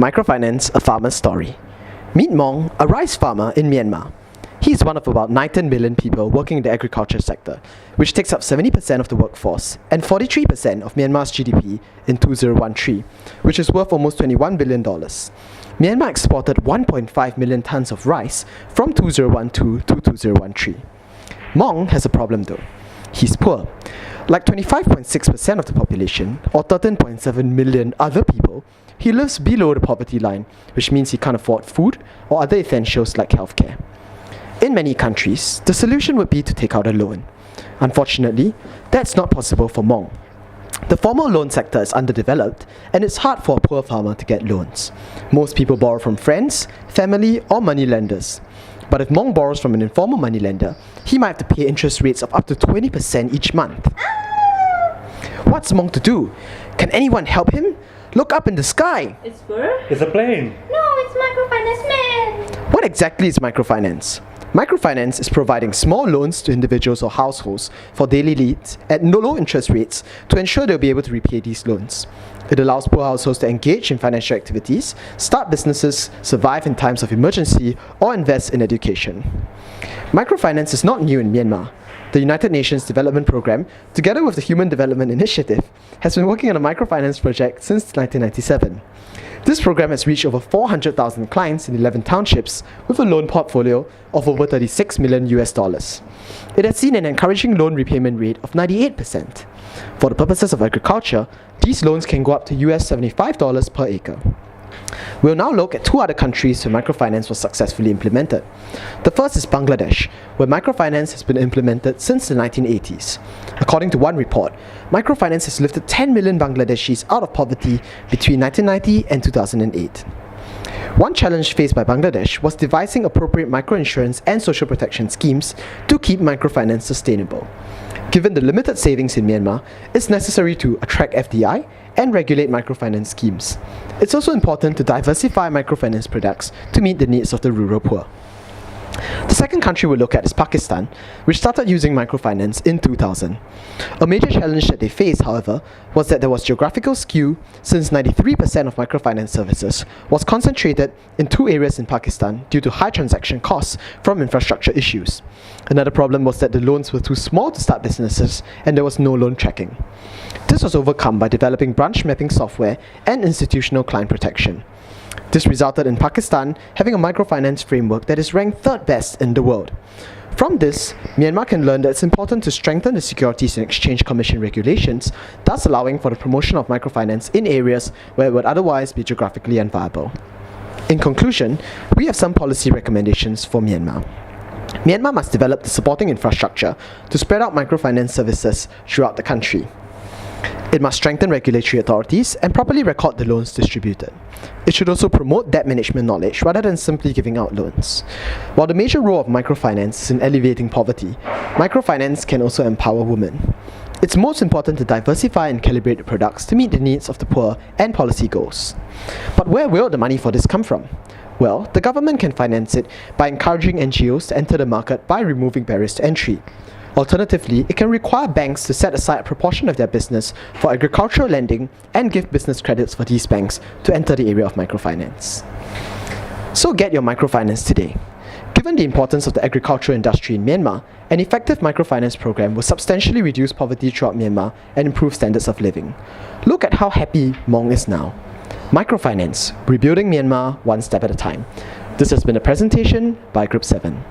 Microfinance, a farmer's story. Meet Mong, a rice farmer in Myanmar. He is one of about 19 million people working in the agriculture sector, which takes up 70% of the workforce and 43% of Myanmar's GDP in 2013, which is worth almost $21 billion. Myanmar exported 1.5 million tons of rice from 2012 to 2013. Mong has a problem though. He's poor. Like 25.6% of the population, or 13.7 million other people, he lives below the poverty line, which means he can't afford food or other essentials like healthcare. In many countries, the solution would be to take out a loan. Unfortunately, that's not possible for Mong. The formal loan sector is underdeveloped, and it's hard for a poor farmer to get loans. Most people borrow from friends, family, or money lenders. But if Mong borrows from an informal moneylender, he might have to pay interest rates of up to 20% each month. What's Mong to do? Can anyone help him? Look up in the sky! It's bird? It's a plane. No, it's microfinance man! What exactly is microfinance? Microfinance is providing small loans to individuals or households for daily needs at low interest rates to ensure they'll be able to repay these loans. It allows poor households to engage in financial activities, start businesses, survive in times of emergency, or invest in education. Microfinance is not new in Myanmar. The United Nations Development Programme, together with the Human Development Initiative, has been working on a microfinance project since 1997. This program has reached over 400,000 clients in 11 townships with a loan portfolio of over $36 million. It has seen an encouraging loan repayment rate of 98%. For the purposes of agriculture, these loans can go up to $75 per acre. We'll now look at two other countries where microfinance was successfully implemented. The first is Bangladesh, where microfinance has been implemented since the 1980s. According to one report, microfinance has lifted 10 million Bangladeshis out of poverty between 1990 and 2008. One challenge faced by Bangladesh was devising appropriate microinsurance and social protection schemes to keep microfinance sustainable. Given the limited savings in Myanmar, it's necessary to attract FDI and regulate microfinance schemes. It's also important to diversify microfinance products to meet the needs of the rural poor. The second country we'll look at is Pakistan, which started using microfinance in 2000. A major challenge that they faced, however, was that there was geographical skew, since 93% of microfinance services was concentrated in two areas in Pakistan due to high transaction costs from infrastructure issues. Another problem was that the loans were too small to start businesses and there was no loan tracking. This was overcome by developing branch mapping software and institutional client protection. This resulted in Pakistan having a microfinance framework that is ranked third best in the world. From this, Myanmar can learn that it's important to strengthen the Securities and Exchange Commission regulations, thus allowing for the promotion of microfinance in areas where it would otherwise be geographically unviable. In conclusion, we have some policy recommendations for Myanmar. Myanmar must develop the supporting infrastructure to spread out microfinance services throughout the country. It must strengthen regulatory authorities and properly record the loans distributed. It should also promote debt management knowledge rather than simply giving out loans. While the major role of microfinance is in alleviating poverty, microfinance can also empower women. It's most important to diversify and calibrate the products to meet the needs of the poor and policy goals. But where will the money for this come from? Well, the government can finance it by encouraging NGOs to enter the market by removing barriers to entry. Alternatively, it can require banks to set aside a proportion of their business for agricultural lending and give business credits for these banks to enter the area of microfinance. So get your microfinance today. Given the importance of the agricultural industry in Myanmar, an effective microfinance program will substantially reduce poverty throughout Myanmar and improve standards of living. Look at how happy Mong is now. Microfinance, rebuilding Myanmar one step at a time. This has been a presentation by Group 7.